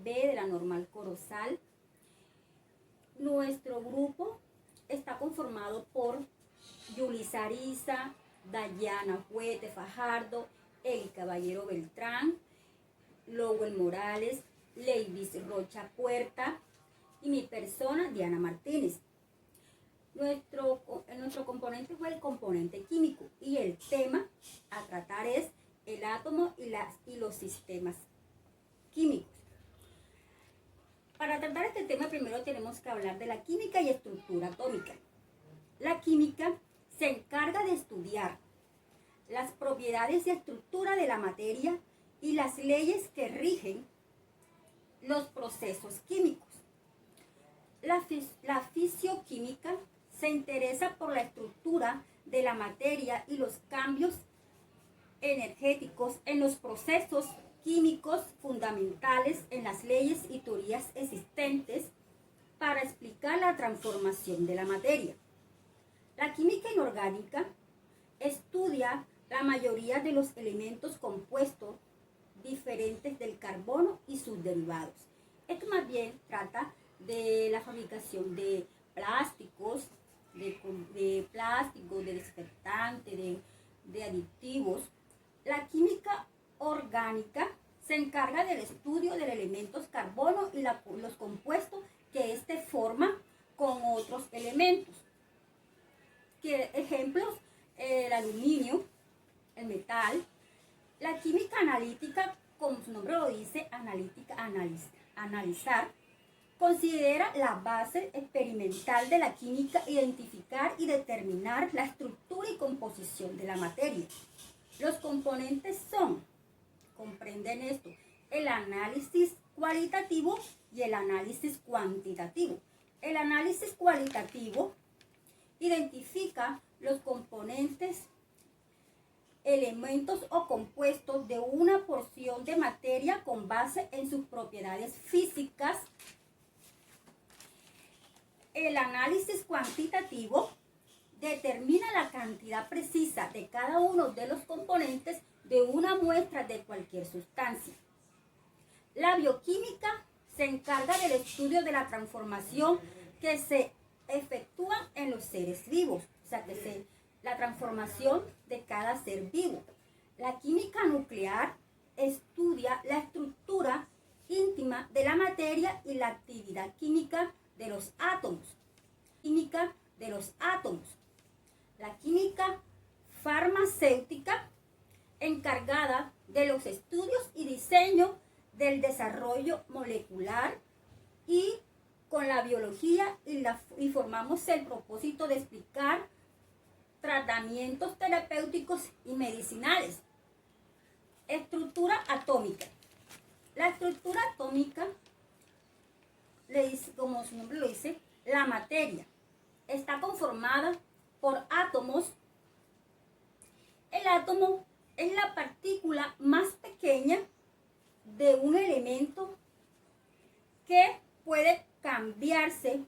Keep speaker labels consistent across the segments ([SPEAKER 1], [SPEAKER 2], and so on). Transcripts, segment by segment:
[SPEAKER 1] B de la normal Corozal. Nuestro grupo está conformado por Yulisa Ariza, Dayana Huete Fajardo, El Caballero Beltrán, Lowell Morales, Leivis Rocha Puerta y mi persona, Diana Martínez. Nuestro componente fue el componente químico y el tema a tratar es el átomo y los sistemas químicos. Para tratar este tema primero tenemos que hablar de la química y estructura atómica. La química se encarga de estudiar las propiedades y estructura de la materia y las leyes que rigen los procesos químicos. La fisioquímica se interesa por la estructura de la materia y los cambios energéticos en los procesos químicos fundamentales en las leyes y teorías existentes para explicar la transformación de la materia. La química inorgánica estudia la mayoría de los elementos compuestos diferentes del carbono y sus derivados. Esto más bien trata de la fabricación de plásticos, de desinfectantes, de aditivos. La química orgánica se encarga del estudio de los elementos carbono y los compuestos que éste forma con otros elementos. Ejemplos, el aluminio, el metal. La química analítica, como su nombre lo dice, analizar, considera la base experimental de la química, identificar y determinar la estructura y composición de la materia. Los componentes comprenden esto, el análisis cualitativo y el análisis cuantitativo. El análisis cualitativo identifica los componentes, elementos o compuestos de una porción de materia con base en sus propiedades físicas. El análisis cuantitativo determina la cantidad precisa de cada uno de los componentes de una muestra de cualquier sustancia. La bioquímica se encarga del estudio de la transformación que se efectúa en los seres vivos, o sea, la transformación de cada ser vivo. La química nuclear estudia la estructura íntima de la materia y la actividad química de los átomos. La química farmacéutica encargada de los estudios y diseño del desarrollo molecular y con la biología y formamos el propósito de explicar tratamientos terapéuticos y medicinales. Estructura atómica. La estructura atómica, como su nombre lo dice, la materia está conformada por átomos. El átomo es la partícula más pequeña de un elemento que puede cambiarse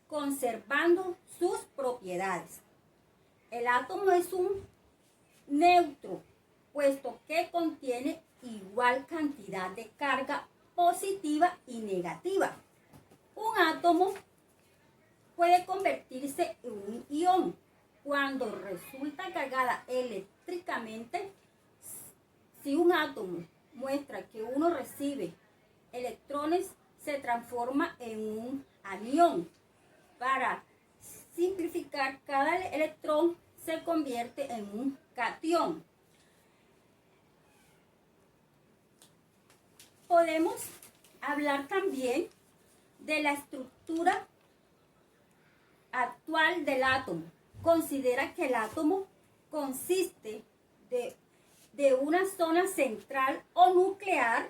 [SPEAKER 1] conservando sus propiedades. El átomo es un neutro, puesto que contiene igual cantidad de carga positiva y negativa. Un átomo puede convertirse en un ion cuando resulta cargada eléctricamente. Si un átomo muestra que uno recibe electrones, se transforma en un anión. Para simplificar, cada electrón se convierte en un catión. Podemos hablar también de la estructura actual del átomo. Considera que el átomo consiste de una zona central o nuclear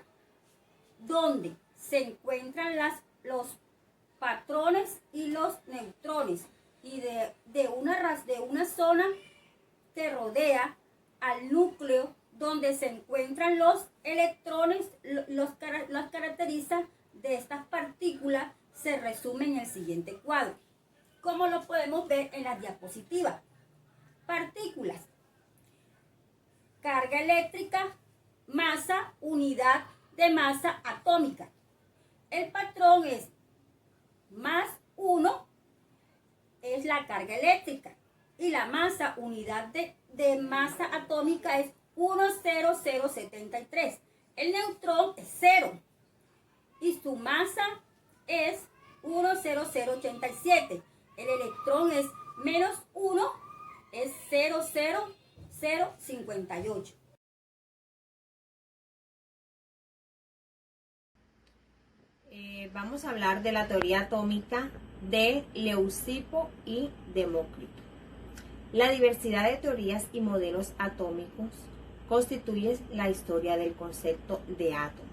[SPEAKER 1] donde se encuentran los patrones y los neutrones y de una zona que rodea al núcleo donde se encuentran los electrones. Las características de estas partículas se resumen en el siguiente cuadro, como lo podemos ver en la diapositiva. Partículas: carga eléctrica, masa, unidad de masa atómica. El patrón es más 1, es la carga eléctrica. Y la masa, unidad de masa atómica es 1,0073. El neutrón es 0. Y su masa es 1,0087. El electrón es menos 1, es 0,0058.
[SPEAKER 2] Vamos a hablar de la teoría atómica de Leucipo y Demócrito. La diversidad de teorías y modelos atómicos constituye la historia del concepto de átomos.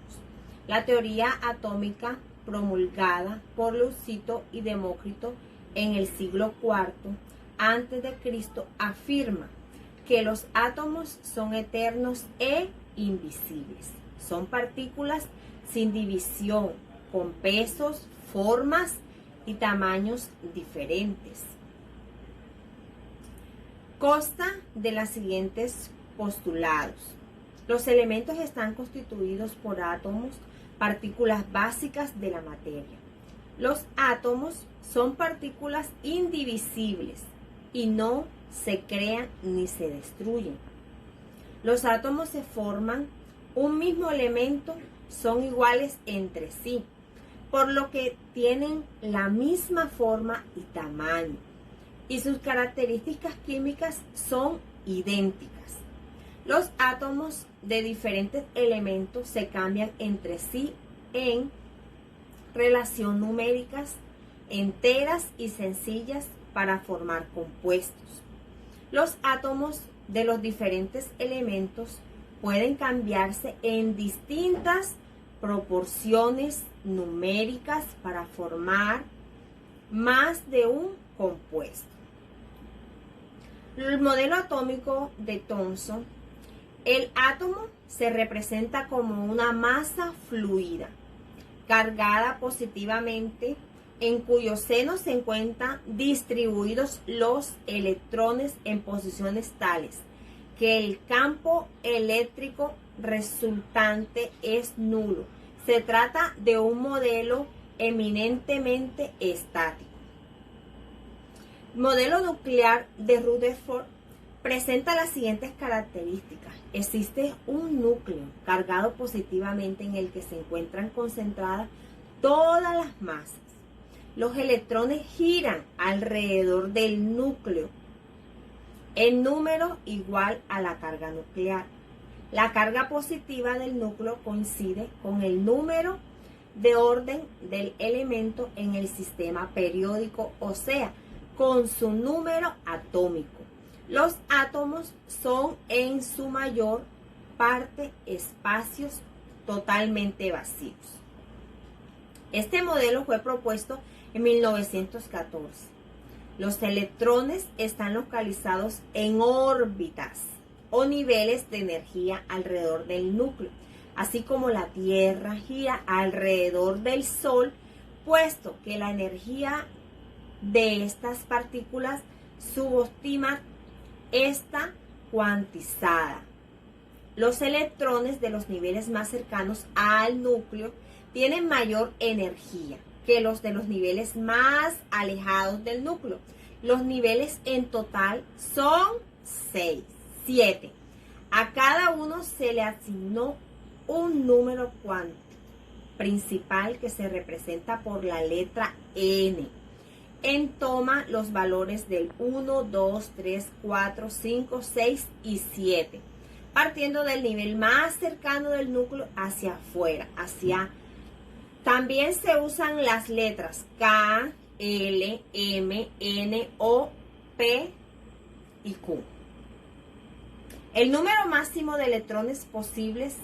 [SPEAKER 2] La teoría atómica promulgada por Leucipo y Demócrito en el siglo IV a.C. afirma que los átomos son eternos e invisibles. Son partículas sin división, con pesos, formas y tamaños diferentes. Consta de los siguientes postulados. Los elementos están constituidos por átomos, partículas básicas de la materia. Los átomos son partículas indivisibles y no se crean ni se destruyen. Los átomos se forman un mismo elemento, son iguales entre sí, por lo que tienen la misma forma y tamaño, y sus características químicas son idénticas. Los átomos de diferentes elementos se cambian entre sí en relación numéricas enteras y sencillas para formar compuestos. Los átomos de los diferentes elementos pueden cambiarse en distintas proporciones numéricas para formar más de un compuesto. El modelo atómico de Thomson, el átomo se representa como una masa fluida, cargada positivamente, en cuyo seno se encuentran distribuidos los electrones en posiciones tales que el campo eléctrico resultante es nulo. Se trata de un modelo eminentemente estático. El modelo nuclear de Rutherford presenta las siguientes características. Existe un núcleo cargado positivamente en el que se encuentran concentradas todas las masas. Los electrones giran alrededor del núcleo en número igual a la carga nuclear. La carga positiva del núcleo coincide con el número de orden del elemento en el sistema periódico, o sea, con su número atómico. Los átomos son en su mayor parte espacios totalmente vacíos. Este modelo fue propuesto en 1914. Los electrones están localizados en órbitas o niveles de energía alrededor del núcleo, así como la Tierra gira alrededor del Sol, puesto que la energía de estas partículas subestima está cuantizada. Los electrones de los niveles más cercanos al núcleo tienen mayor energía que los de los niveles más alejados del núcleo. Los niveles en total son 7. A cada uno se le asignó un número cuántico principal que se representa por la letra N. Toma los valores del 1, 2, 3, 4, 5, 6 y 7, partiendo del nivel más cercano del núcleo hacia afuera, También se usan las letras K, L, M, N, O, P y Q. El número máximo de electrones posibles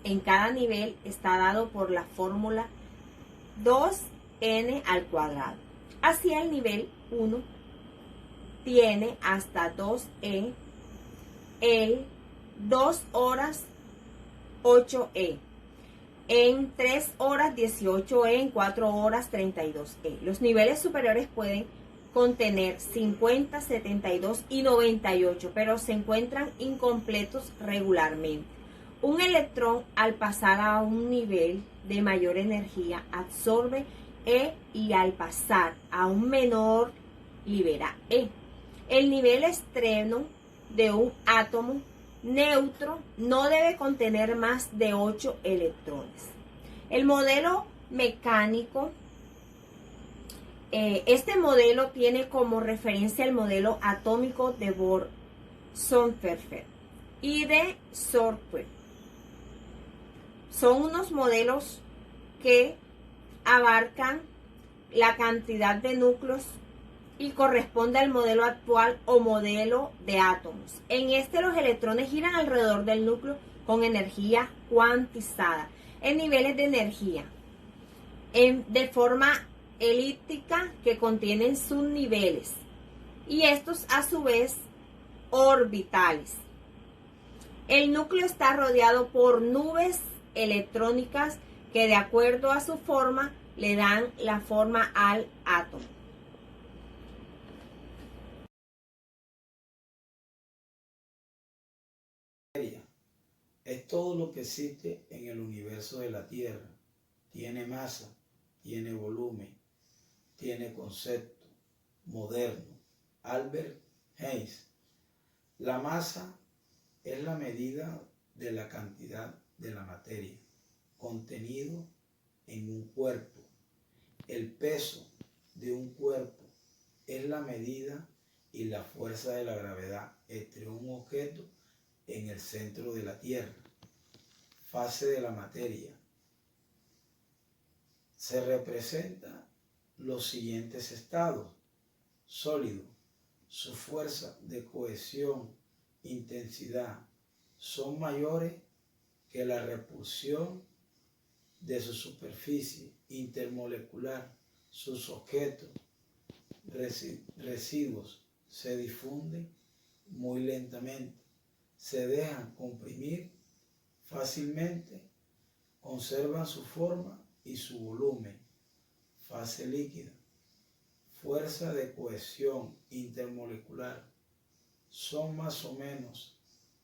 [SPEAKER 2] en cada nivel está dado por la fórmula 2n al cuadrado. Así el nivel 1 tiene hasta 2e, el 2 horas 8e, en 3 horas 18e, en 4 horas 32e. Los niveles superiores pueden contener 50, 72 y 98, pero se encuentran incompletos regularmente. Un electrón, al pasar a un nivel de mayor energía, absorbe E, y al pasar a un menor libera E. El nivel extremo de un átomo neutro no debe contener más de 8 electrones. El modelo mecánico, este modelo tiene como referencia el modelo atómico de Bohr-Sommerfeld y de Schwarzschild. Son unos modelos que abarcan la cantidad de núcleos y corresponde al modelo actual o modelo de átomos. En este los electrones giran alrededor del núcleo con energía cuantizada en niveles de energía de forma elíptica que contienen subniveles y estos a su vez orbitales. El núcleo está rodeado por nubes electrónicas que de acuerdo a su forma le dan la forma al átomo.
[SPEAKER 3] Es todo lo que existe en el universo de la Tierra. Tiene masa, tiene volumen, tiene concepto moderno. Albert Einstein. La masa es la medida de la cantidad de la materia contenido en un cuerpo. El peso de un cuerpo es la medida y la fuerza de la gravedad entre un objeto en el centro de la Tierra. Fase de la materia. Se representa los siguientes estados. Sólido. Su fuerza de cohesión, intensidad son mayores que la repulsión de su superficie intermolecular. Sus objetos residuos se difunden muy lentamente, se dejan comprimir fácilmente, conservan su forma y su volumen. Fase líquida. Fuerza de cohesión intermolecular son más o menos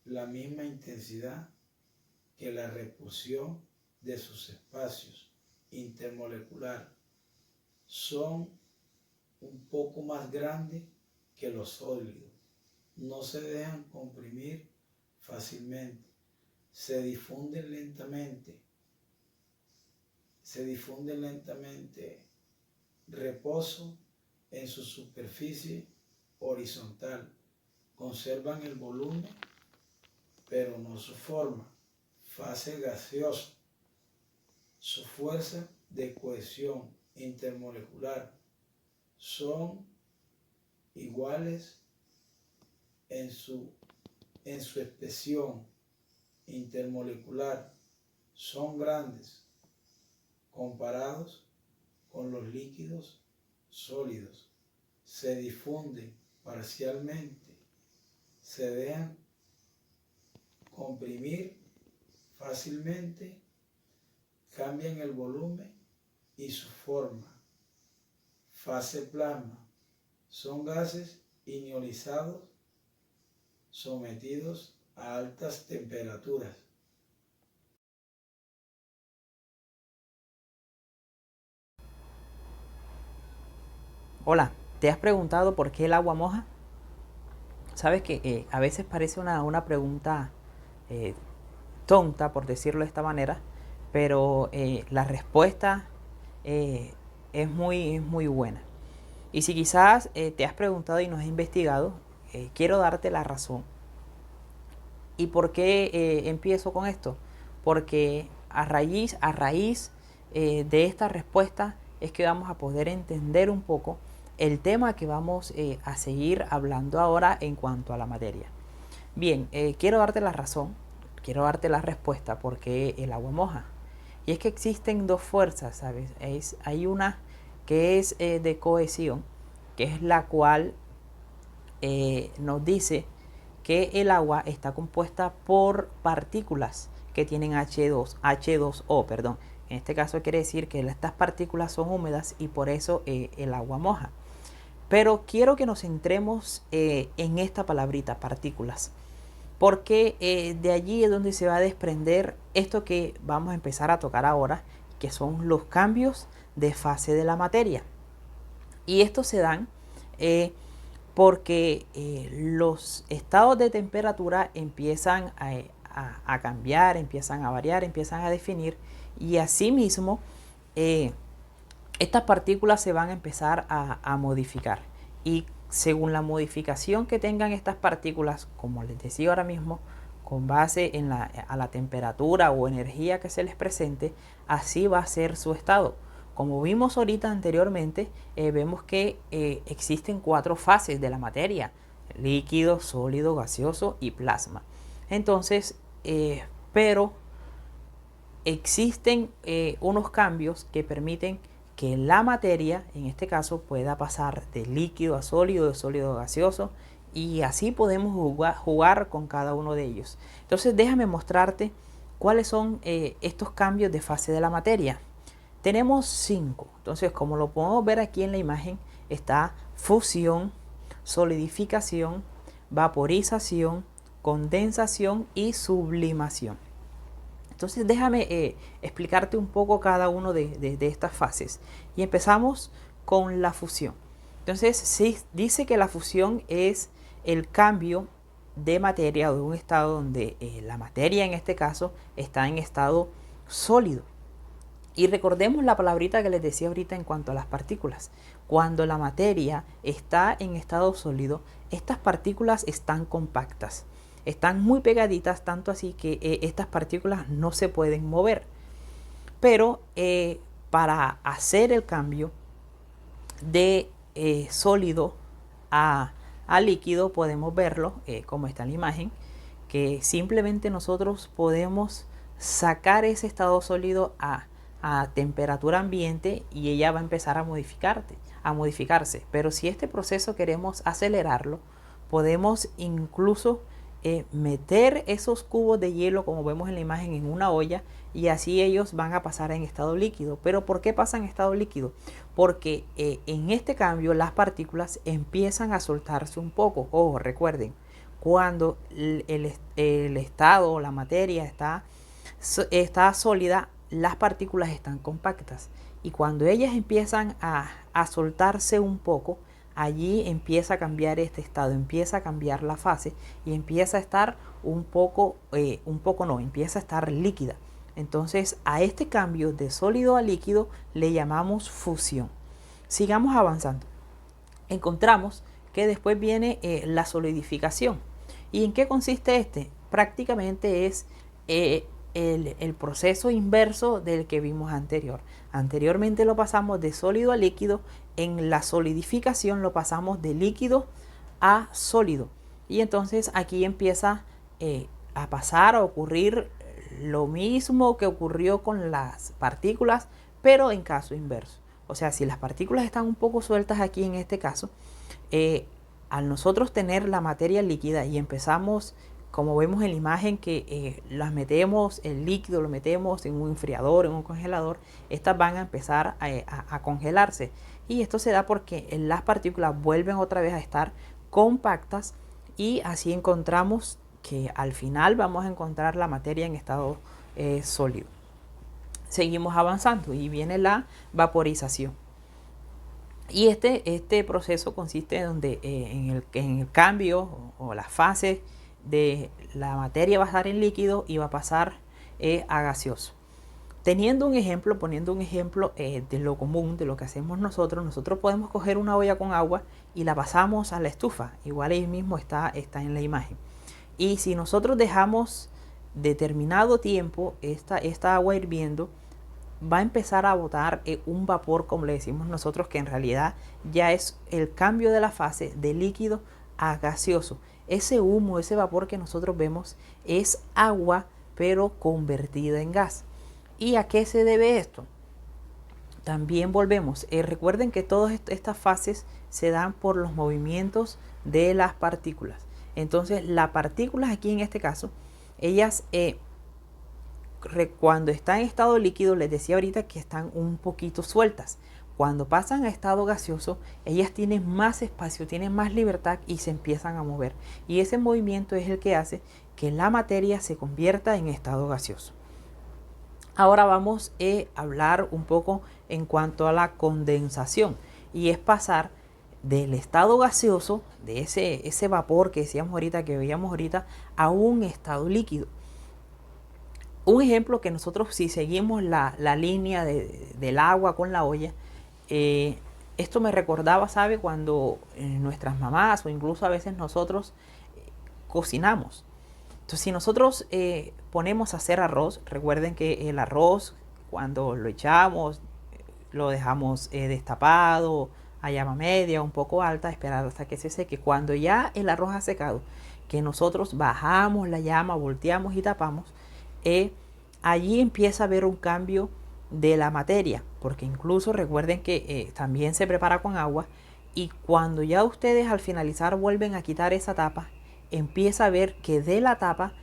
[SPEAKER 3] la misma intensidad que la repulsión de sus espacios intermolecular. Son un poco más grandes que los sólidos. No se dejan comprimir fácilmente. Se difunden lentamente. Reposo en su superficie horizontal. Conservan el volumen, pero no su forma. Fase gaseosa. Su fuerza de cohesión intermolecular son iguales en su expresión intermolecular. Son grandes comparados con los líquidos sólidos. Se difunden parcialmente. Se dejan comprimir fácilmente. Cambian el volumen y su forma. Fase plasma. Son gases ionizados sometidos a altas temperaturas.
[SPEAKER 4] Hola, ¿te has preguntado por qué el agua moja? Sabes que a veces parece una pregunta tonta, por decirlo de esta manera, pero la respuesta es muy buena. Y si quizás te has preguntado y no has investigado, quiero darte la razón. ¿Y por qué empiezo con esto? Porque a raíz de esta respuesta es que vamos a poder entender un poco el tema que vamos a seguir hablando ahora en cuanto a la materia. Bien, quiero darte la razón, quiero darte la respuesta por qué el agua moja. Y es que existen dos fuerzas, ¿sabes? Hay una que es de cohesión, que es la cual nos dice que el agua está compuesta por partículas que tienen H2O, perdón. En este caso quiere decir que estas partículas son húmedas y por eso el agua moja. Pero quiero que nos centremos en esta palabrita, partículas. porque de allí es donde se va a desprender esto que vamos a empezar a tocar ahora, que son los cambios de fase de la materia. Y estos se dan porque los estados de temperatura empiezan a cambiar, empiezan a variar, empiezan a definir, y asimismo estas partículas se van a empezar a modificar. Y según la modificación que tengan estas partículas, como les decía ahora mismo, con base a la temperatura o energía que se les presente, así va a ser su estado. Como vimos ahorita anteriormente, vemos que existen 4 fases de la materia: líquido, sólido, gaseoso y plasma. Entonces, pero existen unos cambios que permiten que la materia, en este caso, pueda pasar de líquido a sólido, de sólido a gaseoso, y así podemos jugar con cada uno de ellos. Entonces déjame mostrarte cuáles son estos cambios de fase de la materia. Tenemos 5. Entonces, como lo podemos ver aquí en la imagen, está fusión, solidificación, vaporización, condensación y sublimación. Entonces déjame explicarte un poco cada uno de estas fases. Y empezamos con la fusión. Entonces sí, dice que la fusión es el cambio de materia o de un estado donde la materia en este caso está en estado sólido. Y recordemos la palabrita que les decía ahorita en cuanto a las partículas. Cuando la materia está en estado sólido, estas partículas están compactas. Están muy pegaditas, tanto así que estas partículas no se pueden mover. Pero para hacer el cambio de sólido a líquido, podemos verlo como está en la imagen, que simplemente nosotros podemos sacar ese estado sólido a temperatura ambiente y ella va a empezar a modificarse. Pero si este proceso queremos acelerarlo, podemos incluso meter esos cubos de hielo, como vemos en la imagen, en una olla, y así ellos van a pasar en estado líquido. ¿Pero por qué pasan en estado líquido? Porque en este cambio las partículas empiezan a soltarse un poco. Ojo, recuerden, cuando el estado, la materia está sólida, las partículas están compactas, y cuando ellas empiezan a soltarse un poco, allí empieza a cambiar este estado, empieza a cambiar la fase y empieza a estar empieza a estar líquida. Entonces a este cambio de sólido a líquido le llamamos fusión. Sigamos avanzando. Encontramos que después viene la solidificación. ¿Y en qué consiste este? Prácticamente es el proceso inverso del que vimos anteriormente. Lo pasamos de sólido a líquido. En la solidificación lo pasamos de líquido a sólido, y entonces aquí empieza a pasar a ocurrir lo mismo que ocurrió con las partículas, pero en caso inverso. O sea, si las partículas están un poco sueltas aquí en este caso, al nosotros tener la materia líquida y empezamos, como vemos en la imagen, que las metemos, el líquido lo metemos en un enfriador, en un congelador, estas van a empezar a congelarse. Y esto se da porque las partículas vuelven otra vez a estar compactas, y así encontramos que al final vamos a encontrar la materia en estado sólido. Seguimos avanzando y viene la vaporización. Y este proceso consiste en el cambio o la fase de la materia va a estar en líquido y va a pasar a gaseoso. Poniendo un ejemplo de lo común, de lo que hacemos nosotros podemos coger una olla con agua y la pasamos a la estufa. Igual ahí mismo está en la imagen. Y si nosotros dejamos determinado tiempo esta agua hirviendo, va a empezar a botar un vapor, como le decimos nosotros, que en realidad ya es el cambio de la fase de líquido a gaseoso. Ese humo, ese vapor que nosotros vemos es agua, pero convertida en gas. ¿Y a qué se debe esto? También volvemos. Recuerden que todas estas fases se dan por los movimientos de las partículas. Entonces, las partículas aquí en este caso, ellas cuando están en estado líquido, les decía ahorita que están un poquito sueltas. cuando pasan a estado gaseoso, ellas tienen más espacio, tienen más libertad y se empiezan a mover. Y ese movimiento es el que hace que la materia se convierta en estado gaseoso. Ahora vamos a hablar un poco en cuanto a la condensación, y es pasar del estado gaseoso, de ese vapor que decíamos ahorita, que veíamos ahorita, a un estado líquido. Un ejemplo que nosotros, si seguimos la línea del agua con la olla, esto me recordaba, ¿sabe? Cuando nuestras mamás o incluso a veces nosotros cocinamos. Entonces, si nosotros ponemos a hacer arroz, recuerden que el arroz, cuando lo echamos, lo dejamos destapado a llama media, un poco alta, esperar hasta que se seque. Cuando ya el arroz ha secado, que nosotros bajamos la llama, volteamos y tapamos, allí empieza a haber un cambio de la materia, porque incluso recuerden que también se prepara con agua, y cuando ya ustedes al finalizar vuelven a quitar esa tapa, empieza a ver que de la tapa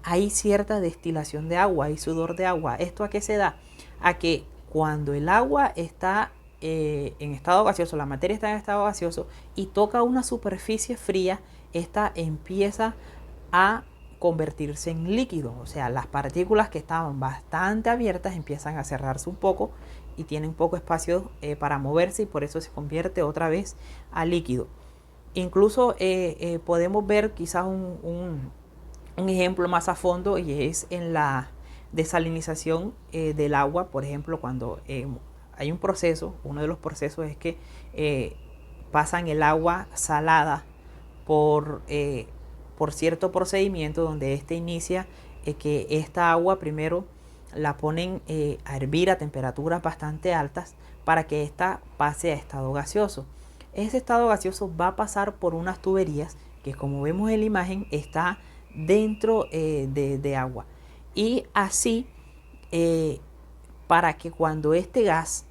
[SPEAKER 4] hay cierta destilación de agua, hay sudor de agua. ¿Esto a qué se da? A que cuando el agua está en estado gaseoso, la materia está en estado gaseoso y toca una superficie fría, esta empieza a convertirse en líquido. O sea, las partículas que estaban bastante abiertas empiezan a cerrarse un poco y tienen poco espacio para moverse, y por eso se convierte otra vez a líquido. Incluso podemos ver quizás un ejemplo más a fondo, y es en la desalinización del agua. Por ejemplo, cuando hay un proceso, uno de los procesos es que pasan el agua salada por cierto procedimiento donde inicia que esta agua primero la ponen a hervir a temperaturas bastante altas para que ésta pase a estado gaseoso. Ese estado gaseoso va a pasar por unas tuberías que, como vemos en la imagen, está dentro de agua, y así para que cuando este gas,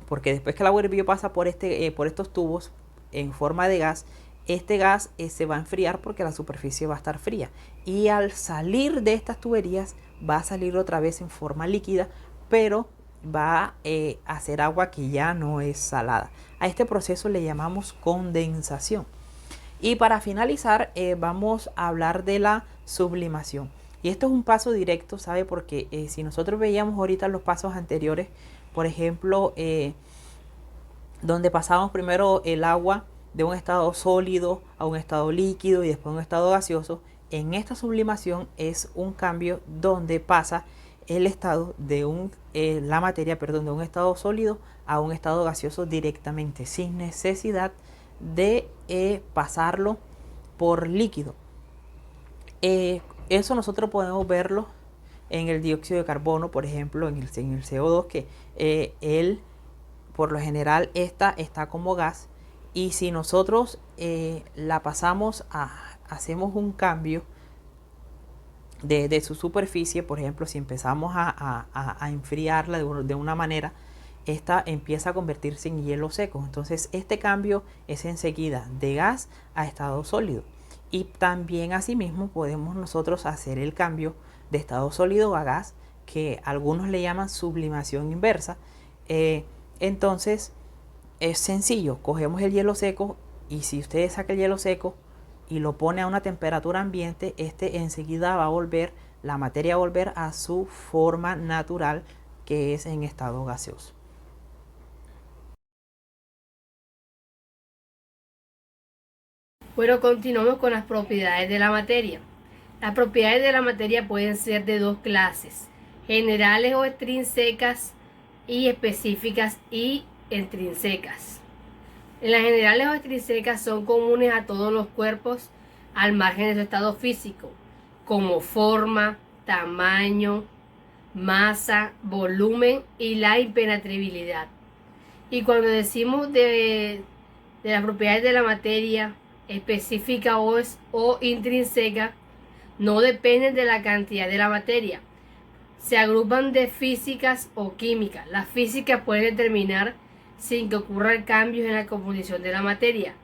[SPEAKER 4] porque después que el agua hirvió pasa por estos tubos en forma de gas, este gas se va a enfriar porque la superficie va a estar fría, y al salir de estas tuberías va a salir otra vez en forma líquida, pero va a ser agua que ya no es salada. A este proceso le llamamos condensación. Y para finalizar vamos a hablar de la sublimación. Y esto es un paso directo, ¿sabe? Porque si nosotros veíamos ahorita los pasos anteriores, por ejemplo, donde pasamos primero el agua de un estado sólido a un estado líquido y después a un estado gaseoso, en esta sublimación es un cambio donde pasa el estado de la materia, de un estado sólido a un estado gaseoso directamente, sin necesidad de pasarlo por líquido. Eso nosotros podemos verlo en el dióxido de carbono, por ejemplo, en el CO2, que él, por lo general, está como gas, y si nosotros la pasamos hacemos un cambio de su superficie, por ejemplo, si empezamos a enfriarla de una manera, esta empieza a convertirse en hielo seco. Entonces este cambio es enseguida de gas a estado sólido. Y también asimismo podemos nosotros hacer el cambio de estado sólido a gas, que algunos le llaman sublimación inversa. Entonces es sencillo, cogemos el hielo seco, y si ustedes sacan el hielo seco y lo pone a una temperatura ambiente, enseguida va a volver, la materia va a volver a su forma natural, que es en estado gaseoso.
[SPEAKER 5] Bueno, continuamos con las propiedades de la materia. Las propiedades de la materia pueden ser de dos clases: generales o extrínsecas, y específicas y extrínsecas. Las generales o extrínsecas son comunes a todos los cuerpos al margen de su estado físico, como forma, tamaño, masa, volumen y la impenetrabilidad. Y cuando decimos de las propiedades de la materia específica o intrínseca, no dependen de la cantidad de la materia. Se agrupan de físicas o químicas. Las físicas pueden determinar sin que ocurran cambios en la composición de la materia,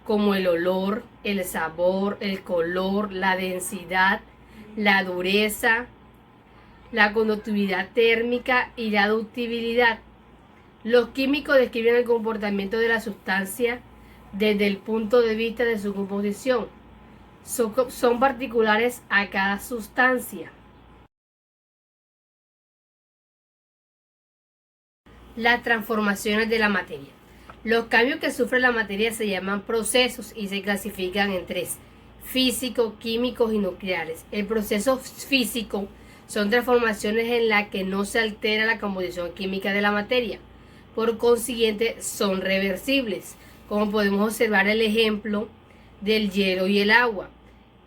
[SPEAKER 5] como el olor, el sabor, el color, la densidad, la dureza, la conductividad térmica y la ductibilidad. Los químicos describen el comportamiento de la sustancia desde el punto de vista de su composición. Son particulares a cada sustancia. Las transformaciones de la materia. Los cambios que sufre la materia se llaman procesos y se clasifican en tres: físicos, químicos y nucleares. El proceso físico son transformaciones en las que no se altera la composición química de la materia. Por consiguiente, son reversibles, como podemos observar el ejemplo del hielo y el agua.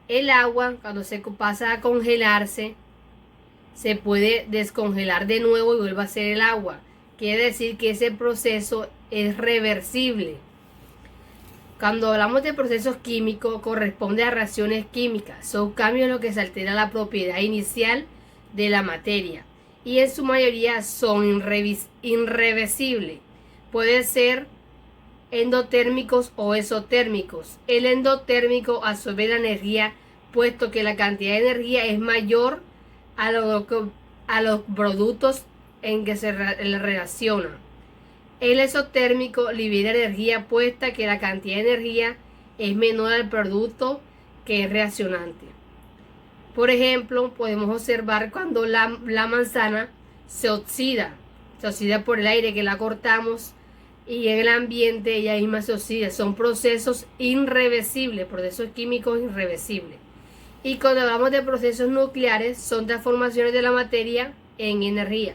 [SPEAKER 5] El agua, cuando se pasa a congelarse, se puede descongelar de nuevo y vuelve a ser el agua. Quiere decir que ese proceso es reversible. Cuando hablamos de procesos químicos, corresponde a reacciones químicas. Son cambios en los que se altera la propiedad inicial de la materia y en su mayoría son irreversibles. Pueden ser endotérmicos o exotérmicos. El endotérmico absorbe la energía, puesto que la cantidad de energía es mayor a los productos en que se relaciona. El exotérmico libera energía, puesta que la cantidad de energía es menor al producto que es reaccionante. Por ejemplo, podemos observar cuando la manzana se oxida por el aire que la cortamos, y en el ambiente ella misma se oxida. Son procesos irreversibles, procesos químicos irreversibles. Y cuando hablamos de procesos nucleares, son transformaciones de la materia en energía.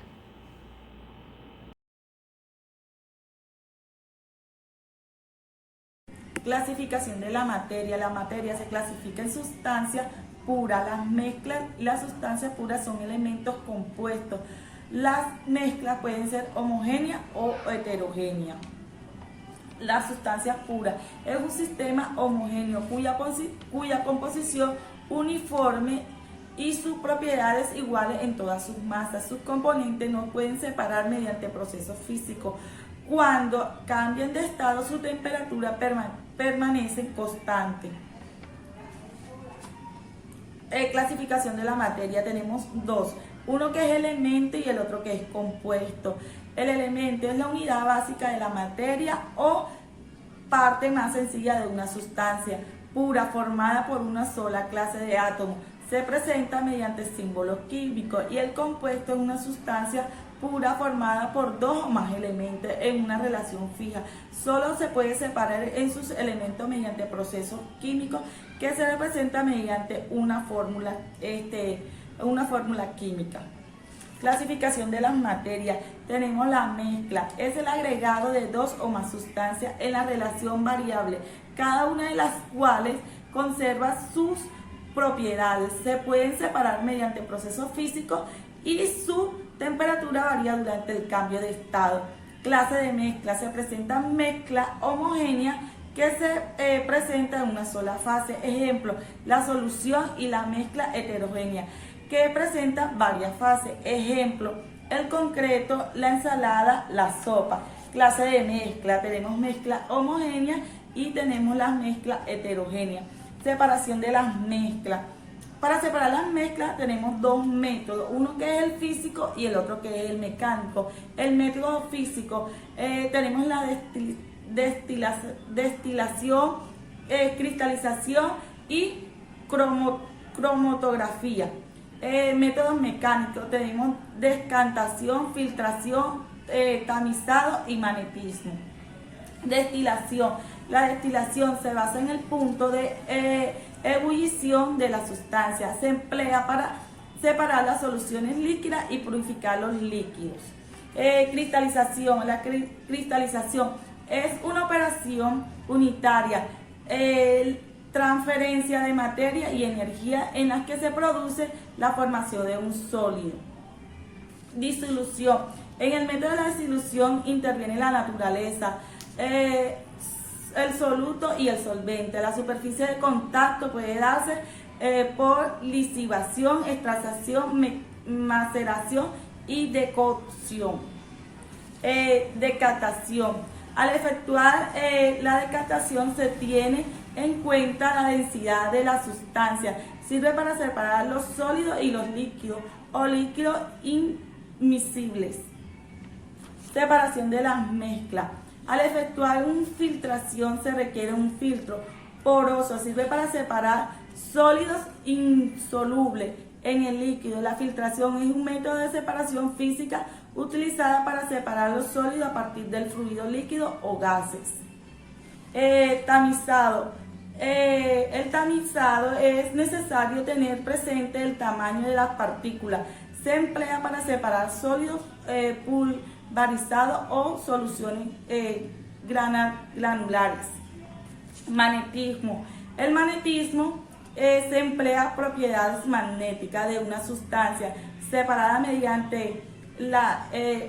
[SPEAKER 6] Clasificación de la materia. La materia se clasifica en sustancias puras. Las mezclas y las sustancias puras son elementos compuestos. Las mezclas pueden ser homogéneas o heterogéneas. La sustancia pura es un sistema homogéneo cuya composición uniforme y sus propiedades iguales en todas sus masas. Sus componentes no pueden separar mediante procesos físicos. Cuando cambian de estado, su temperatura permanece constante. Clasificación de la materia. Tenemos dos. Uno que es elemento y el otro que es compuesto. El elemento es la unidad básica de la materia o parte más sencilla de una sustancia pura formada por una sola clase de átomos. Se presenta mediante símbolos químicos, y el compuesto es una sustancia pura formada por dos o más elementos en una relación fija. Solo se puede separar en sus elementos mediante procesos químicos que se representa mediante una fórmula química. Clasificación de las materias. Tenemos la mezcla. Es el agregado de dos o más sustancias en la relación variable, cada una de las cuales conserva sus propiedades. Se pueden separar mediante procesos físicos y su temperatura varía durante el cambio de estado. Clase de mezcla. Se presenta mezcla homogénea que se presenta en una sola fase. Ejemplo, la solución, y la mezcla heterogénea, que presenta varias fases. Ejemplo, el concreto, la ensalada, la sopa. Clase de mezcla. Tenemos mezcla homogénea y tenemos las mezclas heterogéneas. Separación de las mezclas. Para separar las mezclas tenemos dos métodos, uno que es el físico y el otro que es el mecánico. El método físico, tenemos la destilación, cristalización y cromatografía. Métodos mecánicos, tenemos decantación, filtración, tamizado y magnetismo. Destilación. La destilación se basa en el punto de ebullición de la sustancia. Se emplea para separar las soluciones líquidas y purificar los líquidos. Cristalización. La cristalización es una operación unitaria, transferencia de materia y energía en la que se produce la formación de un sólido. Disolución. En el método de la disolución interviene la naturaleza, el soluto y el solvente. La superficie de contacto puede darse por lisivación, extracción, maceración y decocción. Decatación. Al efectuar la decatación se tiene en cuenta la densidad de la sustancia. Sirve para separar los sólidos y los líquidos o líquidos inmiscibles. Separación de las mezclas. Al efectuar una filtración se requiere un filtro poroso, sirve para separar sólidos insolubles en el líquido. La filtración es un método de separación física utilizada para separar los sólidos a partir del fluido líquido o gases. Tamizado. El tamizado es necesario tener presente el tamaño de las partículas. Se emplea para separar sólidos pulverizados o soluciones granulares. Magnetismo. El magnetismo se emplea propiedades magnéticas de una sustancia separada mediante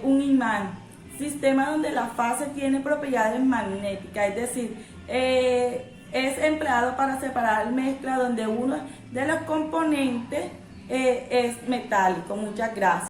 [SPEAKER 6] un imán. Sistema donde la fase tiene propiedades magnéticas, es decir, es empleado para separar mezcla donde uno de los componentes es metálico. Muchas gracias.